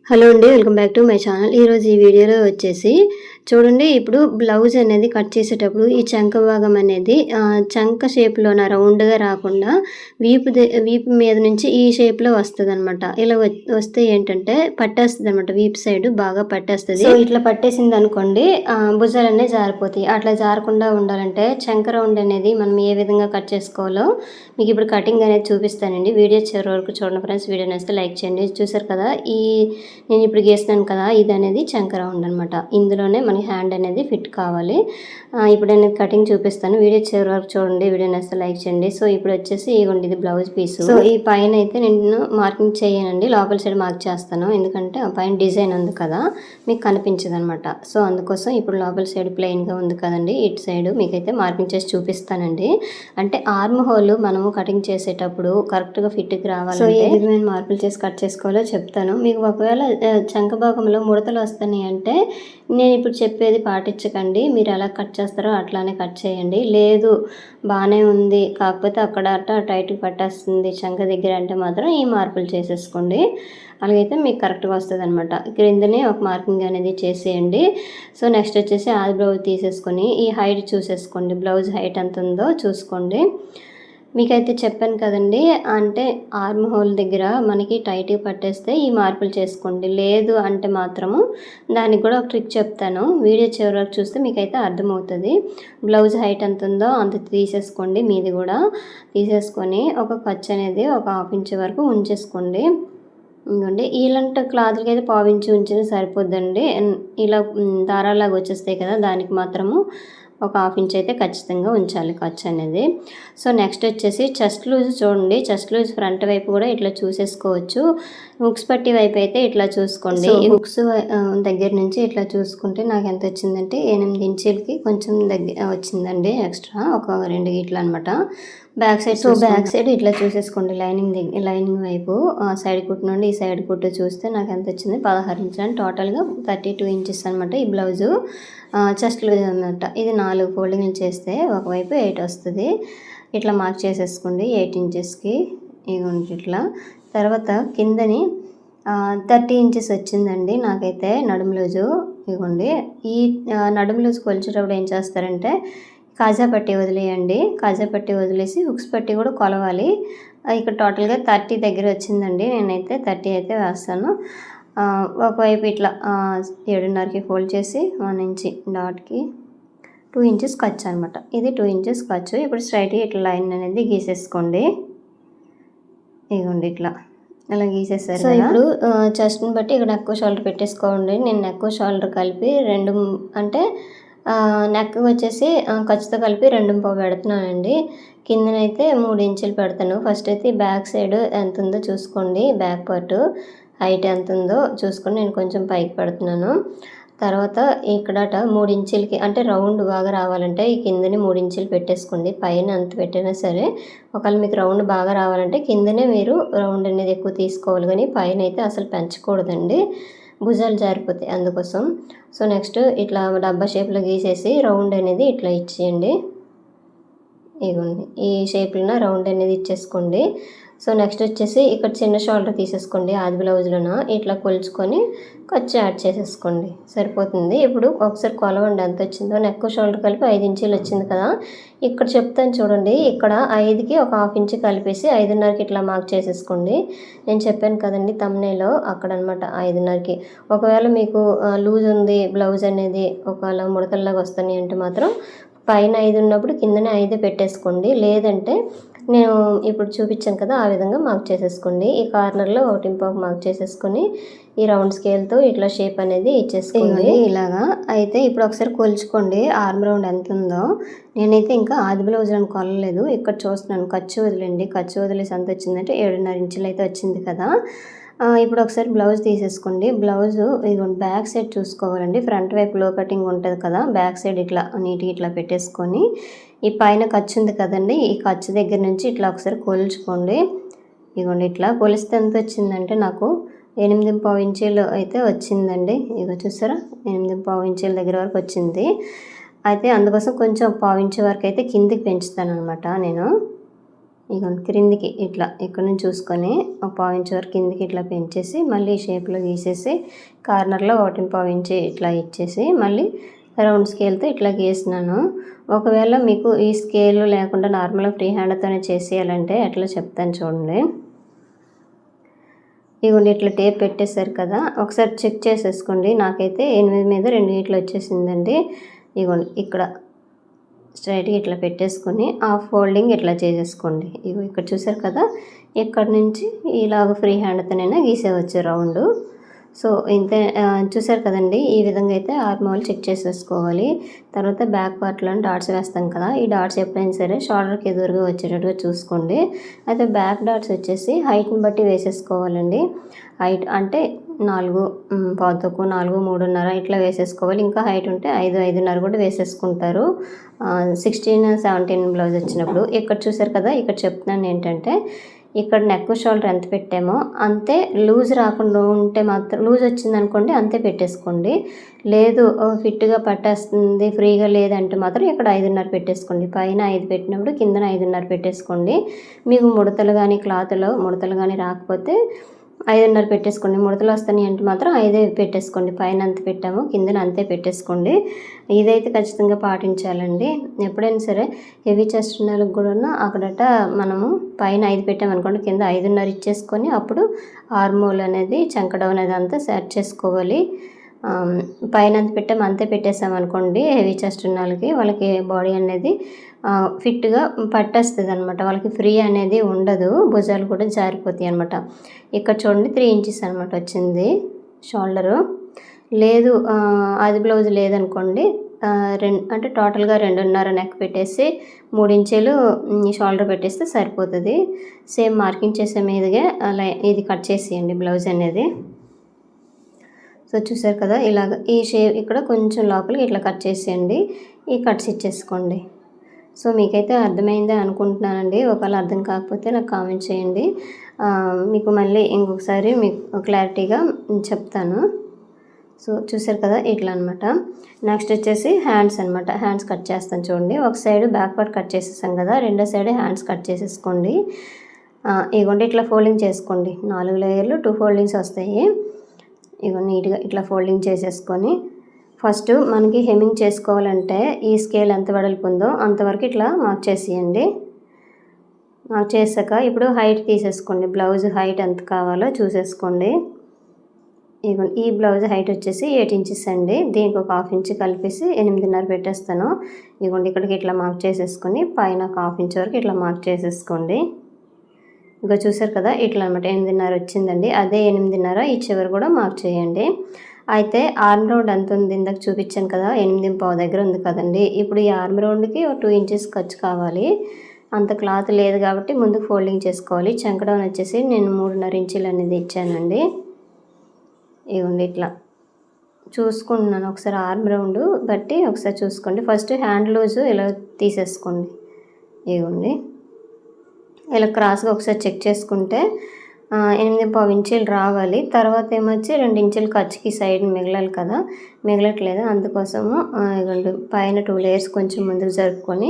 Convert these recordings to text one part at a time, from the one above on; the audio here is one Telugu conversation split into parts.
హలో అండి. Welcome back to my channel. ఈరోజు ఈ వీడియోలో వచ్చేసి చూడండి, ఇప్పుడు బ్లౌజ్ అనేది కట్ చేసేటప్పుడు ఈ చంక భాగం అనేది చంక షేప్‌లోన రౌండ్‌గా రాకుండా వీపు మీద నుంచి ఈ షేప్‌లో వస్తదనమాట. ఇలా వస్తే ఏంటంటే పట్టేస్తదనమాట. వీపు సైడ్ బాగా పట్టేస్తది. సో, ఇట్లా పట్టేసిందనుకోండి భుజాలన్నీ జారిపోతాయి. అట్లా జారకుండా ఉండాలంటే చంక రౌండ్ అనేది మనం ఏ విధంగా కట్ చేసుకోవాలో మీకు ఇప్పుడు కటింగ్ అనేది చూపిస్తానండి. వీడియో చివరి వరకు చూడండి ఫ్రెండ్స్. వీడియో నచ్చితే లైక్ చేయండి. చూసారు కదా, నేను ఇప్పుడు గీస్తున్నాను కదా, ఇది అనేది చంక రౌండ్ అనమాట. ఇందులోనే మనకి హ్యాండ్ అనేది ఫిట్ కావాలి. ఇప్పుడు నేను కటింగ్ చూపిస్తాను. వీడియో చివరి వరకు చూడండి. వీడియో నచ్చితే లైక్ చేయండి. సో ఇప్పుడు వచ్చేసి ఇదిగోండి, ఇది బ్లౌజ్ పీస్. సో ఈ పైన అయితే నేను మార్కింగ్ చేయనండి, లోపల సైడ్ మార్క్ చేస్తాను. ఎందుకంటే ఆ పైన డిజైన్ ఉంది కదా, మీకు కనిపించదు అనమాట. సో అందుకోసం ఇప్పుడు లోపల సైడ్ ప్లెయిన్గా ఉంది కదండి, ఇటు సైడ్ మీకైతే మార్కింగ్ చేసి చూపిస్తానండి. అంటే ఆర్మ్ హోల్ మనము కటింగ్ చేసేటప్పుడు కరెక్ట్గా ఫిట్కి రావాలి. సో ఏ విధమైన మార్పులు చేసి కట్ చేసుకోవాలో చెప్తాను. మీకు ఒకవేళ చంక భాగంలో ముడతలు వస్తున్నాయి అంటే నేను ఇప్పుడు చెప్పేది పాటించకండి. మీరు ఎలా కట్ చేస్తారో అట్లానే కట్ చేయండి. లేదు బాగానే ఉంది, కాకపోతే అక్కడ టైట్గా పట్టేస్తుంది చంక దగ్గర అంటే మాత్రం ఈ మార్పులు చేసేసుకోండి. అలాగైతే మీకు కరెక్ట్గా వస్తుంది అనమాట. క్రిందనే ఒక మార్కింగ్ అనేది చేసేయండి. సో నెక్స్ట్ వచ్చేసి ఆది బ్లౌజ్ తీసేసుకొని ఈ హైట్ చూసేసుకోండి. బ్లౌజ్ హైట్ ఎంత ఉందో చూసుకోండి. మీకైతే చెప్పాను కదండి, అంటే ఆర్మ్ హోల్ దగ్గర మనకి టైట్గా పట్టేస్తే ఈ మార్పులు చేసుకోండి. లేదు అంటే మాత్రము దానికి కూడా ఒక ట్రిక్ చెప్తాను. వీడియో చివరి వరకు చూస్తే మీకైతే అర్థమవుతుంది. బ్లౌజ్ హైట్ ఎంత ఉందో అంత తీసేసుకోండి. మీది కూడా తీసేసుకొని ఒక ఖర్చు అనేది ఒక 1/2 ఇంచ్ వరకు ఉంచేసుకోండి. ఇంకోండి ఇలాంటి క్లాత్లకి అయితే 1/4 ఇంచ్ ఉంచినా సరిపోద్దండి. ఇలా దారాలాగా వచ్చేస్తాయి కదా, దానికి మాత్రము ఒక 1/2 ఇంచ్ అయితే ఖచ్చితంగా ఉంచాలి ఖర్చు అనేది. సో నెక్స్ట్ వచ్చేసి చెస్ట్ లూజ్ చూడండి. చెస్ట్ లూజ్ ఫ్రంట్ వైపు కూడా ఇట్లా చూసేసుకోవచ్చు. హుక్స్ పట్టి వైపు అయితే ఇట్లా చూసుకోండి. ఈ హుక్స్ దగ్గర నుంచి ఇట్లా చూసుకుంటే నాకు ఎంత వచ్చిందంటే 8 ఇంచులకి కొంచెం వచ్చిందండి ఎక్స్ట్రా, ఒక 2 గీట్లు అనమాట. Back side, so back side ఇట్లా చూసేసుకోండి. లైనింగ్ వైపు సైడ్ కుట్టు నుండి ఈ సైడ్ కుట్టు చూస్తే నాకు ఎంత వచ్చింది 16 ఇంచులు అని టోటల్గా 32 ఇంచెస్ అనమాట ఈ బ్లౌజు. చెస్ట్ లూజ్ అనమాట. ఇది 4 ఫోల్డింగ్లు చేస్తే ఒకవైపు 8 వస్తుంది. ఇట్లా మార్క్ చేసేసుకోండి 8 ఇంచెస్కి. ఇదిగోండి ఇట్లా. తర్వాత కిందని 30 ఇంచెస్ వచ్చిందండి నాకైతే నడుము లూజు. ఇదిగోండి ఈ నడుము లూజు కొలిచేటప్పుడు ఏం చేస్తారంటే కాజా పట్టి వదిలేయండి. కాజా పట్టి వదిలేసి హుక్స్ పట్టి కూడా కొలవాలి. ఇక్కడ టోటల్గా 30 దగ్గర వచ్చిందండి. నేనైతే 30 అయితే వేస్తాను. ఒకవైపు ఇట్లా 7.5కి ఫోల్డ్ చేసి 1 ఇంచ్ డాట్కి 2 ఇంచెస్ ఖర్చు అనమాట. ఇది 2 ఇంచెస్ ఖర్చు. ఇప్పుడు స్ట్రైట్గా ఇట్లా లైన్ అనేది గీసేసుకోండి. ఇదిగోండి ఇట్లా అలా గీసేసారు. సో ఇప్పుడు చెస్ట్ని బట్టి ఇక్కడ నెక్ షోల్డర్ పెట్టేసుకోండి. నేను నెక్ షోల్డర్ కలిపి 2 అంటే నెక్ వచ్చేసి ఖర్చుతో కలిపి 2.5 పెడుతున్నానండి. కిందనైతే 3 ఇంచులు పెడతాను. ఫస్ట్ అయితే బ్యాక్ సైడ్ ఎంత ఉందో చూసుకోండి. బ్యాక్ పార్ట్ హైట్ ఎంత ఉందో చూసుకొని నేను కొంచెం పైకి పెడుతున్నాను. తర్వాత ఇక్కడట 3 ఇంచులకి అంటే రౌండ్ బాగా రావాలంటే ఈ కిందని 3 ఇంచులు పెట్టేసుకోండి. పైన అంత పెట్టినా సరే ఒకవేళ మీకు రౌండ్ బాగా రావాలంటే కిందనే మీరు రౌండ్ అనేది ఎక్కువ తీసుకోవాలి, కానీ పైన అయితే అసలు పెంచకూడదండి, భుజాలు జారిపోతాయి అందుకోసం. సో నెక్స్ట్ ఇట్లా డబ్బా షేప్లో గీసేసి రౌండ్ అనేది ఇట్లా ఇచ్చేయండి. ఇదిగోండి ఈ షేప్లో రౌండ్ అనేది ఇచ్చేసుకోండి. సో నెక్స్ట్ వచ్చేసి ఇక్కడ చిన్న షోల్డర్ తీసేసుకోండి. ఆది బ్లౌజ్లోన ఇట్లా కొలుచుకొని ఖర్చు యాడ్ చేసేసుకోండి, సరిపోతుంది. ఇప్పుడు ఒకసారి కొలవండి ఎంత వచ్చిందో. నెక్ షోల్డర్ కలిపి 5 ఇంచులు వచ్చింది కదా. ఇక్కడ చెప్తాను చూడండి, ఇక్కడ 5కి ఒక 1/2 ఇంచ్ కలిపేసి 5.5కి ఇట్లా మార్క్ చేసేసుకోండి. నేను చెప్పాను కదండి తమ్నేలో, అక్కడ అనమాట 5.5కి. ఒకవేళ మీకు లూజ్ ఉంది బ్లౌజ్ అనేది, ఒకవేళ ముడతల్లాగా వస్తున్నాయి అంటే మాత్రం పైన 5 ఉన్నప్పుడు కిందనే 5 పెట్టేసుకోండి. లేదంటే నేను ఇప్పుడు చూపించాను కదా ఆ విధంగా మార్క్ చేసేసుకోండి. ఈ కార్నర్లో 1.5 మార్క్ చేసేసుకొని ఈ రౌండ్ స్కేల్తో ఇట్లా షేప్ అనేది ఇచ్చేసుకోండి ఇలాగా. అయితే ఇప్పుడు ఒకసారి కొలుచుకోండి ఆర్మ్ రౌండ్ ఎంత ఉందో. నేనైతే ఇంకా ఆది బ్లౌజ్ అని కొలలేదు, ఇక్కడ చూస్తున్నాను. ఖర్చు వదిలేండి. ఖర్చు వదిలేసి ఎంత వచ్చిందంటే 7.5 ఇంచులు అయితే వచ్చింది కదా. ఇప్పుడు ఒకసారి బ్లౌజ్ తీసేసుకోండి. బ్లౌజు ఇదిగోండి బ్యాక్ సైడ్ చూసుకోవాలండి. ఫ్రంట్ వైపు లో కటింగ్ ఉంటుంది కదా, బ్యాక్ సైడ్ ఇట్లా నీట్గా ఇట్లా పెట్టేసుకొని ఈ పైన ఖర్చు ఉంది కదండి, ఈ ఖర్చు దగ్గర నుంచి ఇట్లా ఒకసారి కొలుచుకోండి. ఇదిగోండి ఇట్లా కొలిస్తే ఎంత వచ్చిందంటే నాకు 8.5 ఇంచులు అయితే వచ్చిందండి. ఇగో చూసారా, 8.5 ఇంచుల దగ్గర వరకు వచ్చింది. అయితే అందుకోసం కొంచెం 1/4 ఇంచ్ వరకు అయితే కిందికి పెంచుతాను అనమాట నేను. ఇక క్రిందికి ఇట్లా ఇక్కడ నుంచి చూసుకొని ఒక పావించి వరకు కిందికి ఇట్లా పెంచేసి మళ్ళీ ఈ షేప్లో గీసేసి కార్నర్లో 1.5 ఇట్లా ఇచ్చేసి మళ్ళీ రౌండ్ స్కేల్తో ఇట్లా గీసినాను. ఒకవేళ మీకు ఈ స్కేల్ లేకుండా నార్మల్గా ఫ్రీ హ్యాండ్తోనే చేసేయాలంటే ఎట్లా చెప్తాను చూడండి. ఇగోండి ఇట్లా టేప్ పెట్టేశారు కదా, ఒకసారి చెక్ చేసేసుకోండి. నాకైతే 8 మీద 2 ఇట్లా వచ్చేసిందండి. ఇగోండి ఇక్కడ స్ట్రైట్గా ఇట్లా పెట్టేసుకొని ఆ ఫోల్డింగ్ ఇట్లా చేసేసుకోండి. ఇగో ఇక్కడ చూసారు కదా, ఇక్కడ నుంచి ఇలాగ ఫ్రీ హ్యాండ్తోనైనా గీసేవచ్చు రౌండ్. సో ఇంతే. చూసారు కదండి, ఈ విధంగా అయితే ఆర్మ్ హోల్ చెక్ చేసేసుకోవాలి. తర్వాత బ్యాక్ పార్ట్లో డాట్స్ వేస్తాం కదా, ఈ డాట్స్ ఎప్పుడైనా సరే షోల్డర్కి ఎదురుగా వచ్చేటట్టుగా చూసుకోండి. అయితే బ్యాక్ డాట్స్ వచ్చేసి హైట్ని బట్టి వేసేసుకోవాలండి. హైట్ అంటే 4, 4, 3.5 ఇట్లా వేసేసుకోవాలి. ఇంకా హైట్ ఉంటే 5, 5.5 కూడా వేసేసుకుంటారు 16, 17 బ్లౌజ్ వచ్చినప్పుడు. ఇక్కడ చూసారు కదా, ఇక్కడ చెప్తున్నాను ఏంటంటే ఇక్కడ నెక్ షోల్డర్ ఎంత పెట్టామో అంతే, లూజ్ రాకుండా ఉంటే మాత్రం, లూజ్ వచ్చింది అనుకోండి అంతే పెట్టేసుకోండి. లేదు ఫిట్గా పట్టేస్తుంది ఫ్రీగా లేదంటే మాత్రం ఇక్కడ 5.5 పెట్టేసుకోండి. పైన 5 పెట్టినప్పుడు కిందన 5.5 పెట్టేసుకోండి. మీకు ముడతలు కానీ క్లాత్లో ముడతలు కానీ రాకపోతే 5.5 పెట్టేసుకోండి. ముడతలు వస్తాయి అంటే మాత్రం 5 పెట్టేసుకోండి. పైన అంత పెట్టాము కిందన అంతే పెట్టేసుకోండి. ఇదైతే ఖచ్చితంగా పాటించాలండి. ఎప్పుడైనా సరే హెవీ చెస్ట్ ఉన్న వాళ్ళకి కూడా అక్కడట మనము పైన 5 పెట్టామనుకోండి, కింద 5.5 ఇచ్చేసుకొని అప్పుడు ఆర్మ్ హోల్ అనేది చంక డౌన్ అనేది అంతా సెట్ చేసుకోవాలి. పైన అంత పెట్టాము అంతే పెట్టేసామనుకోండి, హెవీ చెస్ట్ ఉన్న వాళ్ళకి బాడీ అనేది ఫిట్గా పట్టేస్తుంది అనమాట. వాళ్ళకి ఫ్రీ అనేది ఉండదు, భుజాలు కూడా జారిపోతాయి అనమాట. ఇక్కడ చూడండి 3 ఇంచెస్ అనమాట వచ్చింది షోల్డరు. లేదు అది బ్లౌజ్ లేదనుకోండి, అంటే టోటల్గా 2.5 నెక్ పెట్టేసి 3 ఇంచులు షోల్డర్ పెట్టేస్తే సరిపోతుంది. సేమ్ మార్కింగ్ చేసే మీదుగా అలా ఇది కట్ చేసేయండి బ్లౌజ్ అనేది. సో చూసారు కదా, ఇలాగ ఈ షేప్ ఇక్కడ కొంచెం లోపలికి ఇట్లా కట్ చేసేయండి. ఈ కట్స్ ఇచ్చేసుకోండి. సో మీకైతే అర్థమైందే అనుకుంటున్నానండి. ఒకవేళ అర్థం కాకపోతే నాకు కామెంట్ చేయండి, మీకు మళ్ళీ ఇంకొకసారి మీకు క్లారిటీగా చెప్తాను. సో చూసారు కదా, ఇట్లా అనమాట. నెక్స్ట్ వచ్చేసి హ్యాండ్స్ అనమాట. హ్యాండ్స్ కట్ చేస్తాను చూడండి. ఒక సైడ్ బ్యాక్ పార్ట్ కట్ చేసేసాం కదా, రెండో సైడ్ హ్యాండ్స్ కట్ చేసేసుకోండి. ఇగోండి ఇట్లా ఫోల్డింగ్ చేసుకోండి. 4 లేయర్లు 2 ఫోల్డింగ్స్ వస్తాయి. ఇగో నీట్గా ఇట్లా ఫోల్డింగ్ చేసేసుకొని ఫస్ట్ మనకి హెమ్మింగ్ చేసుకోవాలంటే ఈ స్కేల్ ఎంత వెడల్పు ఉందో అంతవరకు ఇట్లా మార్క్ చేసేయండి. మార్క్ చేసాక ఇప్పుడు హైట్ తీసేసుకోండి. బ్లౌజ్ హైట్ ఎంత కావాలో చూసేసుకోండి. ఈ బ్లౌజ్ హైట్ వచ్చేసి 8 ఇంచెస్ అండి. దీనికి ఒక 1/2 ఇంచ్ కలిపేసి 8.5 పెట్టేస్తాను. ఇగోండి ఇక్కడికి ఇట్లా మార్క్ చేసేసుకొని పైన ఒక 1/2 ఇంచ్ వరకు ఇట్లా మార్క్ చేసేసుకోండి. ఇంకా చూసారు కదా, ఇట్లా అనమాట 8.5 వచ్చిందండి. అదే 8.5 ఈ చివరి కూడా మార్క్ చేయండి. అయితే ఆర్మ్ రౌండ్ ఎంత ఉంది, ఇందాక చూపించాను కదా 8.5 దగ్గర ఉంది కదండి. ఇప్పుడు ఈ ఆర్మ్ రౌండ్కి ఒక 2 ఇంచెస్ ఖర్చు కావాలి. అంత క్లాత్ లేదు కాబట్టి ముందుకు ఫోల్డింగ్ చేసుకోవాలి. చంక డౌన్ వచ్చేసి నేను 3.5 ఇంచులు అనేది ఇచ్చానండి. ఇవ్వండి ఇట్లా చూసుకుంటున్నాను. ఒకసారి ఆర్మ్ రౌండ్ బట్టి ఒకసారి చూసుకోండి. ఫస్ట్ హ్యాండ్ లూజు ఇలా తీసేసుకోండి. ఇవ్వండి ఇలా క్రాస్గా ఒకసారి చెక్ చేసుకుంటే 8.5 ఇంచులు రావాలి. తర్వాత ఏమొచ్చి 2 ఇంచులు ఖర్చుకి సైడ్ మిగలాలి కదా, మిగలట్లేదు. అందుకోసము ఇవ్వండి పైన 2 లేయర్స్ కొంచెం ముందుకు జరుపుకొని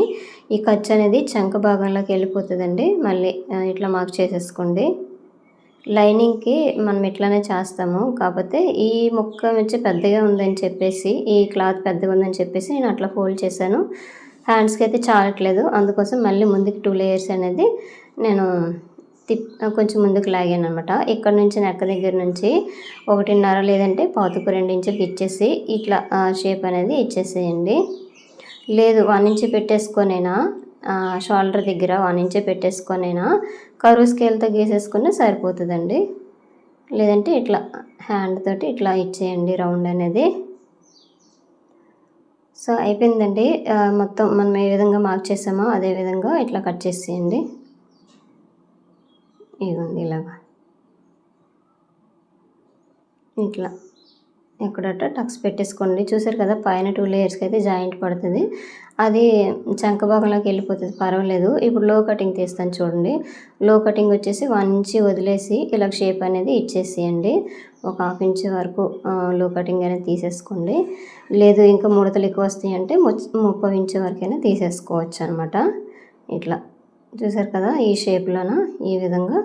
ఈ ఖర్చు అనేది చంక భాగంలోకి వెళ్ళిపోతుందండి. మళ్ళీ ఇట్లా మార్క్ చేసేసుకోండి. లైనింగ్కి మనం ఇట్లానే చేస్తాము, కాకపోతే ఈ ముక్క వచ్చి పెద్దగా ఉందని చెప్పేసి, ఈ క్లాత్ పెద్దగా ఉందని చెప్పేసి నేను అట్లా ఫోల్డ్ చేశాను. హ్యాండ్స్కి అయితే చాలట్లేదు, అందుకోసం మళ్ళీ ముందుకు 2 లేయర్స్ అనేది నేను కొంచెం ముందుకు లాగాను అనమాట. ఇక్కడ నుంచి నెక్క దగ్గర నుంచి 1.5 లేదంటే 1.25 ఇంచులకి ఇచ్చేసి ఇట్లా షేప్ అనేది ఇచ్చేసేయండి. లేదు 1 ఇంచ్ పెట్టేసుకొనైనా షోల్డర్ దగ్గర 1 ఇంచ్ పెట్టేసుకొనైనా కరువు స్కేల్తో గీసేసుకుని సరిపోతుందండి. లేదంటే ఇట్లా హ్యాండ్ తోటి ఇట్లా ఇచ్చేయండి రౌండ్ అనేది. సో అయిపోయిందండి. మొత్తం మనం ఏ విధంగా మార్క్ చేసామో అదే విధంగా ఇట్లా కట్ చేసేయండి. ఇవ్వండి ఇలాగా ఇట్లా ఎక్కడట టక్స్ పెట్టేసుకోండి. చూసారు కదా, పైన 2 లేయర్స్కి అయితే జాయింట్ పడుతుంది, అది చంక భాగంలోకి వెళ్ళిపోతుంది, పర్వాలేదు. ఇప్పుడు లో కటింగ్ తీస్తాను చూడండి. లో కటింగ్ వచ్చేసి 1 ఇంచ్ వదిలేసి ఇలా షేప్ అనేది ఇచ్చేసేయండి. ఒక 1/2 ఇంచ్ వరకు లో కటింగ్ అనేది తీసేసుకోండి. లేదు ఇంకా ముడతలు ఎక్కువ వస్తాయి అంటే 30 ఇంచ్ వరకైనా తీసేసుకోవచ్చు అనమాట. ఇట్లా చూసారు కదా, ఈ షేప్లోన ఈ విధంగా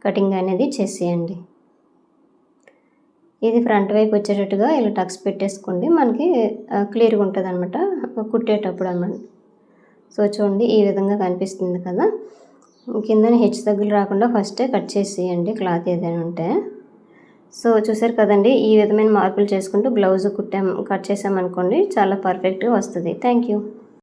కటింగ్ అనేది చేసేయండి. ఇది ఫ్రంట్ వైపు వచ్చేటట్టుగా ఇలా టక్స్ పెట్టేసుకోండి, మనకి క్లియర్గా ఉంటుంది అనమాట కుట్టేటప్పుడు అన్నమాట. సో చూడండి, ఈ విధంగా కనిపిస్తుంది కదా. కింద హెచ్చు తగ్గులు రాకుండా ఫస్టే కట్ చేసేయండి క్లాత్ ఏదైనా ఉంటే. సో చూసారు కదండి, ఈ విధమైన మార్పులు చేసుకుంటూ బ్లౌజ్ కట్ చేసామనుకోండి చాలా పర్ఫెక్ట్గా వస్తుంది. Thank you.